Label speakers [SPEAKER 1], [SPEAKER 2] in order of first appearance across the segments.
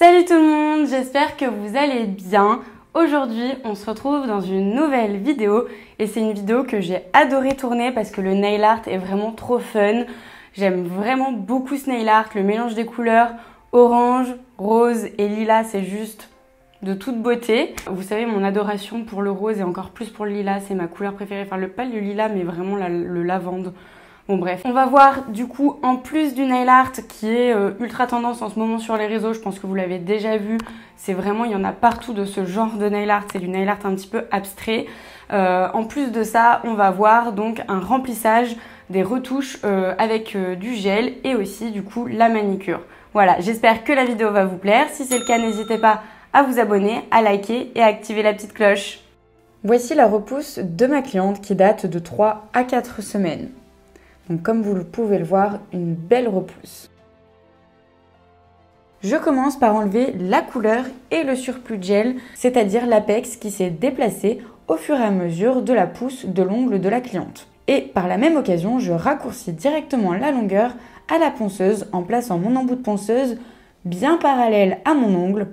[SPEAKER 1] Salut tout le monde, j'espère que vous allez bien. Aujourd'hui, on se retrouve dans une nouvelle vidéo et c'est une vidéo que j'ai adoré tourner parce que le nail art est vraiment trop fun. J'aime vraiment beaucoup ce nail art, le mélange des couleurs orange, rose et lilas, c'est juste de toute beauté. Vous savez, mon adoration pour le rose et encore plus pour le lilas, c'est ma couleur préférée. Enfin, pas le lilas, mais vraiment le lavande. Bon bref, on va voir du coup en plus du nail art qui est ultra tendance en ce moment sur les réseaux, je pense que vous l'avez déjà vu, c'est vraiment, il y en a partout de ce genre de nail art, c'est du nail art un petit peu abstrait. En plus de ça, on va voir donc un remplissage des retouches avec du gel et aussi du coup la manicure. Voilà, j'espère que la vidéo va vous plaire, si c'est le cas n'hésitez pas à vous abonner, à liker et à activer la petite cloche. Voici la repousse de ma cliente qui date de 3 à 4 semaines. Donc comme vous pouvez le voir, une belle repousse. Je commence par enlever la couleur et le surplus de gel, c'est-à-dire l'apex qui s'est déplacé au fur et à mesure de la pousse de l'ongle de la cliente. Et par la même occasion, je raccourcis directement la longueur à la ponceuse en plaçant mon embout de ponceuse bien parallèle à mon ongle.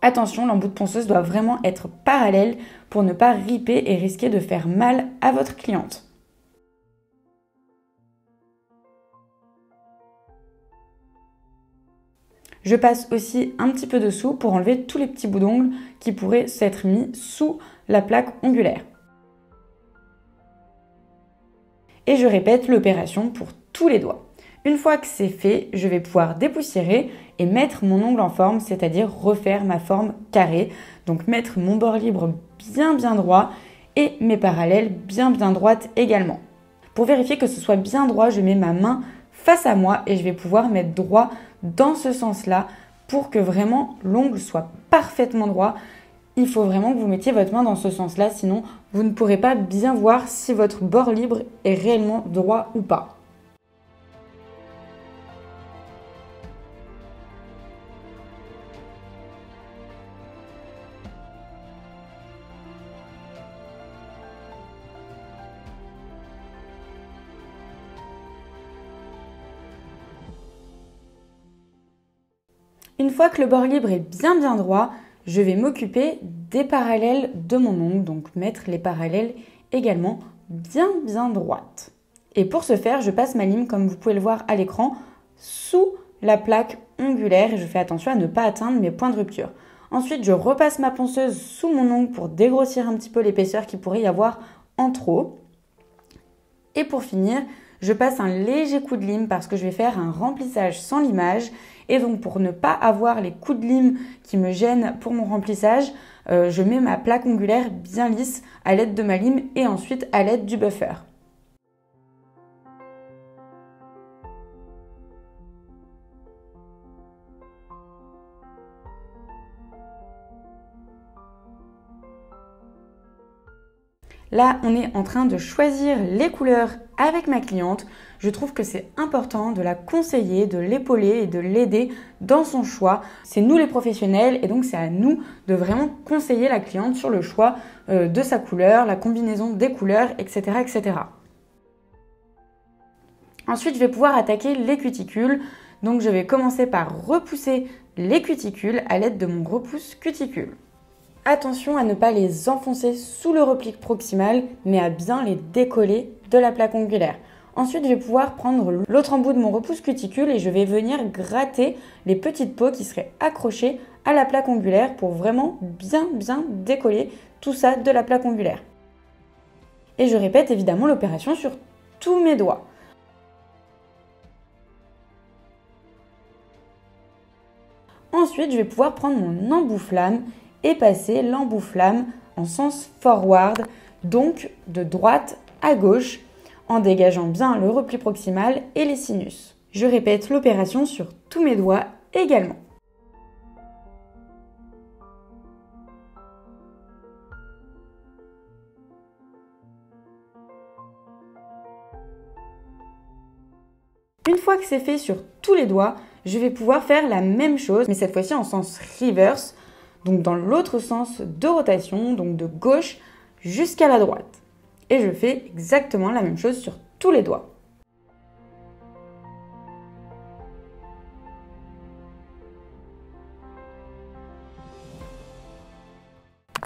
[SPEAKER 1] Attention, l'embout de ponceuse doit vraiment être parallèle pour ne pas riper et risquer de faire mal à votre cliente. Je passe aussi un petit peu dessous pour enlever tous les petits bouts d'ongles qui pourraient s'être mis sous la plaque ongulaire. Et je répète l'opération pour tous les doigts. Une fois que c'est fait, je vais pouvoir dépoussiérer et mettre mon ongle en forme, c'est-à-dire refaire ma forme carrée. Donc mettre mon bord libre bien droit et mes parallèles bien droites également. Pour vérifier que ce soit bien droit, je mets ma main face à moi et je vais pouvoir mettre droit dans ce sens-là pour que vraiment l'ongle soit parfaitement droit. Il faut vraiment que vous mettiez votre main dans ce sens-là, sinon vous ne pourrez pas bien voir si votre bord libre est réellement droit ou pas. Une fois que le bord libre est bien droit, je vais m'occuper des parallèles de mon ongle, donc mettre les parallèles également bien droites. Et pour ce faire, je passe ma lime, comme vous pouvez le voir à l'écran, sous la plaque ongulaire et je fais attention à ne pas atteindre mes points de rupture. Ensuite, je repasse ma ponceuse sous mon ongle pour dégrossir un petit peu l'épaisseur qu'il pourrait y avoir en trop. Et pour finir, je passe un léger coup de lime parce que je vais faire un remplissage sans limage. Et donc pour ne pas avoir les coups de lime qui me gênent pour mon remplissage, je mets ma plaque ongulaire bien lisse à l'aide de ma lime et ensuite à l'aide du buffer. Là, on est en train de choisir les couleurs avec ma cliente. Je trouve que c'est important de la conseiller, de l'épauler et de l'aider dans son choix. C'est nous les professionnels et donc c'est à nous de vraiment conseiller la cliente sur le choix de sa couleur, la combinaison des couleurs, etc., etc. Ensuite, je vais pouvoir attaquer les cuticules. Donc, je vais commencer par repousser les cuticules à l'aide de mon repousse cuticule. Attention à ne pas les enfoncer sous le repli proximal, mais à bien les décoller de la plaque ongulaire. Ensuite, je vais pouvoir prendre l'autre embout de mon repousse cuticule et je vais venir gratter les petites peaux qui seraient accrochées à la plaque ongulaire pour vraiment bien décoller tout ça de la plaque ongulaire. Et je répète évidemment l'opération sur tous mes doigts. Ensuite, je vais pouvoir prendre mon embout flamme et passer l'embout flamme en sens forward, donc de droite à gauche, en dégageant bien le repli proximal et les sinus. Je répète l'opération sur tous mes doigts également. Une fois que c'est fait sur tous les doigts, je vais pouvoir faire la même chose, mais cette fois-ci en sens reverse, donc dans l'autre sens de rotation, donc de gauche jusqu'à la droite. Et je fais exactement la même chose sur tous les doigts.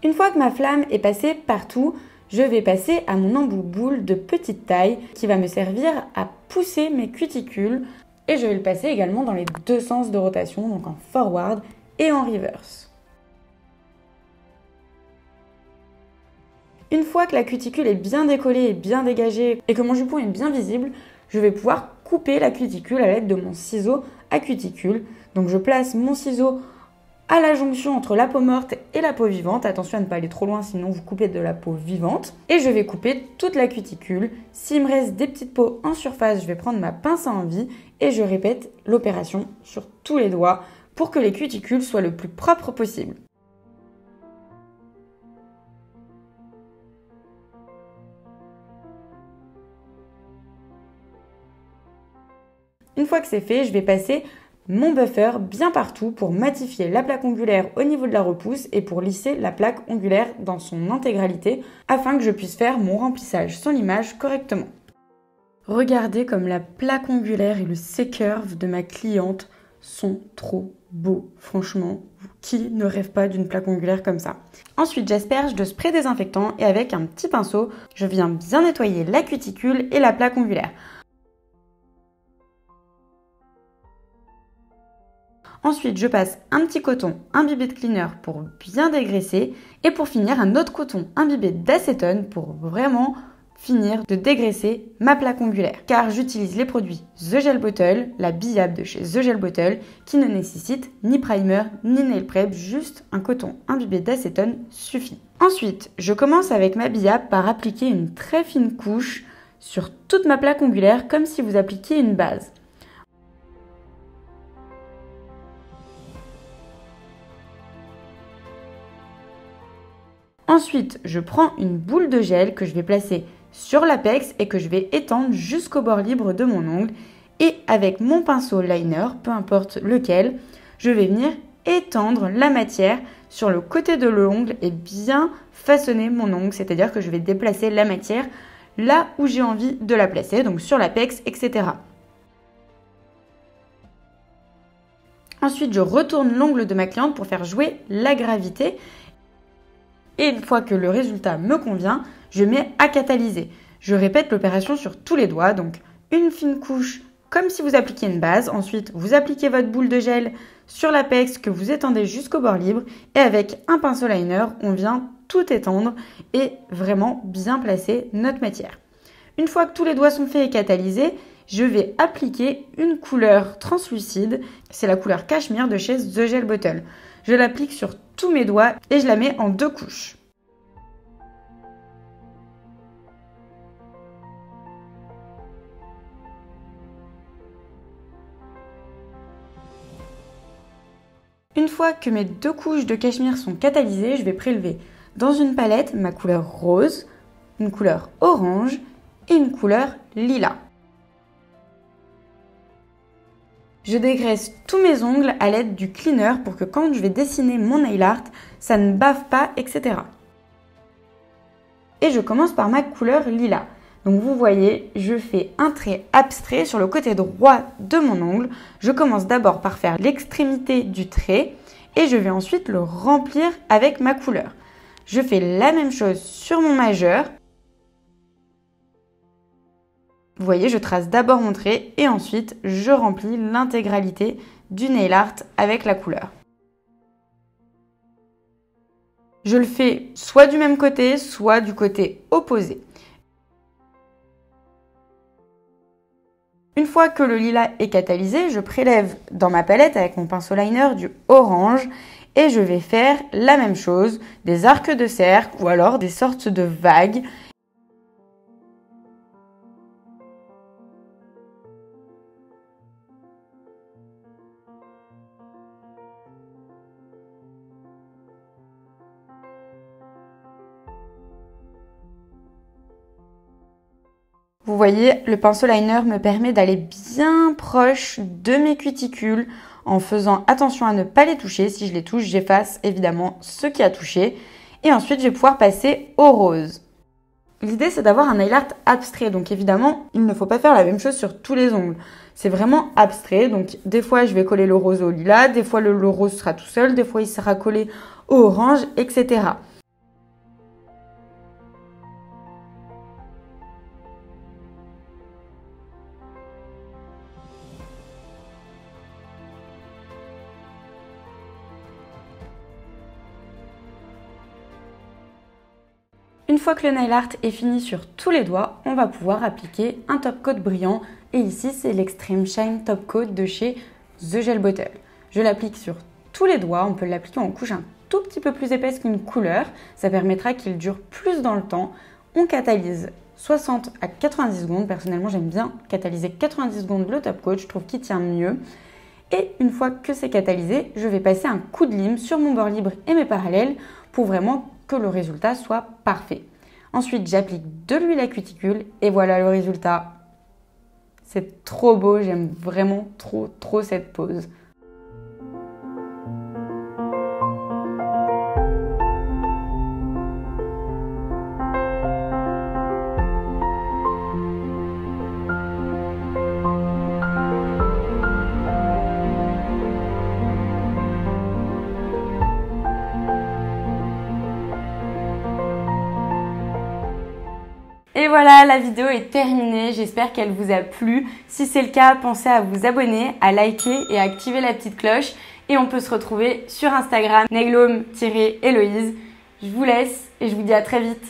[SPEAKER 1] Une fois que ma flamme est passée partout, je vais passer à mon embout boule de petite taille qui va me servir à pousser mes cuticules et je vais le passer également dans les deux sens de rotation, donc en forward et en reverse. Une fois que la cuticule est bien décollée et bien dégagée et que mon jupon est bien visible, je vais pouvoir couper la cuticule à l'aide de mon ciseau à cuticule. Donc je place mon ciseau à la jonction entre la peau morte et la peau vivante. Attention à ne pas aller trop loin, sinon vous coupez de la peau vivante. Et je vais couper toute la cuticule. S'il me reste des petites peaux en surface, je vais prendre ma pince à envie et je répète l'opération sur tous les doigts pour que les cuticules soient le plus propres possible. Une fois que c'est fait, je vais passer mon buffer bien partout pour matifier la plaque ongulaire au niveau de la repousse et pour lisser la plaque ongulaire dans son intégralité afin que je puisse faire mon remplissage sans limage correctement. Regardez comme la plaque ongulaire et le C-curve de ma cliente sont trop beaux. Franchement, qui ne rêve pas d'une plaque ongulaire comme ça? Ensuite, j'asperge de spray désinfectant et avec un petit pinceau, je viens bien nettoyer la cuticule et la plaque ongulaire. Ensuite, je passe un petit coton imbibé de cleaner pour bien dégraisser et pour finir un autre coton imbibé d'acétone pour vraiment finir de dégraisser ma plaque ongulaire. Car j'utilise les produits The Gel Bottle, la billable de chez The Gel Bottle qui ne nécessite ni primer ni nail prep, juste un coton imbibé d'acétone suffit. Ensuite, je commence avec ma billable par appliquer une très fine couche sur toute ma plaque ongulaire comme si vous appliquiez une base. Ensuite, je prends une boule de gel que je vais placer sur l'apex et que je vais étendre jusqu'au bord libre de mon ongle. Et avec mon pinceau liner, peu importe lequel, je vais venir étendre la matière sur le côté de l'ongle et bien façonner mon ongle. C'est-à-dire que je vais déplacer la matière là où j'ai envie de la placer, donc sur l'apex, etc. Ensuite, je retourne l'ongle de ma cliente pour faire jouer la gravité. Et une fois que le résultat me convient, je mets à catalyser. Je répète l'opération sur tous les doigts, donc une fine couche comme si vous appliquiez une base. Ensuite, vous appliquez votre boule de gel sur l'apex que vous étendez jusqu'au bord libre. Et avec un pinceau liner, on vient tout étendre et vraiment bien placer notre matière. Une fois que tous les doigts sont faits et catalysés, je vais appliquer une couleur translucide. C'est la couleur Cashmere de chez The Gel Bottle. Je l'applique sur tous mes doigts et je la mets en 2 couches. Une fois que mes 2 couches de cachemire sont catalysées, je vais prélever dans une palette ma couleur rose, une couleur orange et une couleur lilas. Je dégraisse tous mes ongles à l'aide du cleaner pour que quand je vais dessiner mon nail art, ça ne bave pas, etc. Et je commence par ma couleur lilas. Donc vous voyez, je fais un trait abstrait sur le côté droit de mon ongle. Je commence d'abord par faire l'extrémité du trait et je vais ensuite le remplir avec ma couleur. Je fais la même chose sur mon majeur. Vous voyez, je trace d'abord mon trait et ensuite je remplis l'intégralité du nail art avec la couleur. Je le fais soit du même côté, soit du côté opposé. Une fois que le lilas est catalysé, je prélève dans ma palette avec mon pinceau liner du orange et je vais faire la même chose, des arcs de cercle ou alors des sortes de vagues. Vous voyez, le pinceau liner me permet d'aller bien proche de mes cuticules en faisant attention à ne pas les toucher. Si je les touche, j'efface évidemment ce qui a touché. Et ensuite, je vais pouvoir passer au rose. L'idée, c'est d'avoir un nail art abstrait. Donc évidemment, il ne faut pas faire la même chose sur tous les ongles. C'est vraiment abstrait. Donc des fois, je vais coller le rose au lilas. Des fois, le rose sera tout seul. Des fois, il sera collé au orange, etc. Une fois que le nail art est fini sur tous les doigts, on va pouvoir appliquer un top coat brillant. Et ici, c'est l'Extreme Shine Top Coat de chez The Gel Bottle. Je l'applique sur tous les doigts. On peut l'appliquer en couche un tout petit peu plus épaisse qu'une couleur. Ça permettra qu'il dure plus dans le temps. On catalyse 60 à 90 secondes. Personnellement, j'aime bien catalyser 90 secondes le top coat. Je trouve qu'il tient mieux. Et une fois que c'est catalysé, je vais passer un coup de lime sur mon bord libre et mes parallèles pour vraiment que le résultat soit parfait. Ensuite, j'applique de l'huile à cuticule et voilà le résultat. C'est trop beau, j'aime vraiment trop cette pose. Et voilà, la vidéo est terminée, j'espère qu'elle vous a plu. Si c'est le cas, pensez à vous abonner, à liker et à activer la petite cloche. Et on peut se retrouver sur Instagram, nailhome-Héloïse. Je vous laisse et je vous dis à très vite.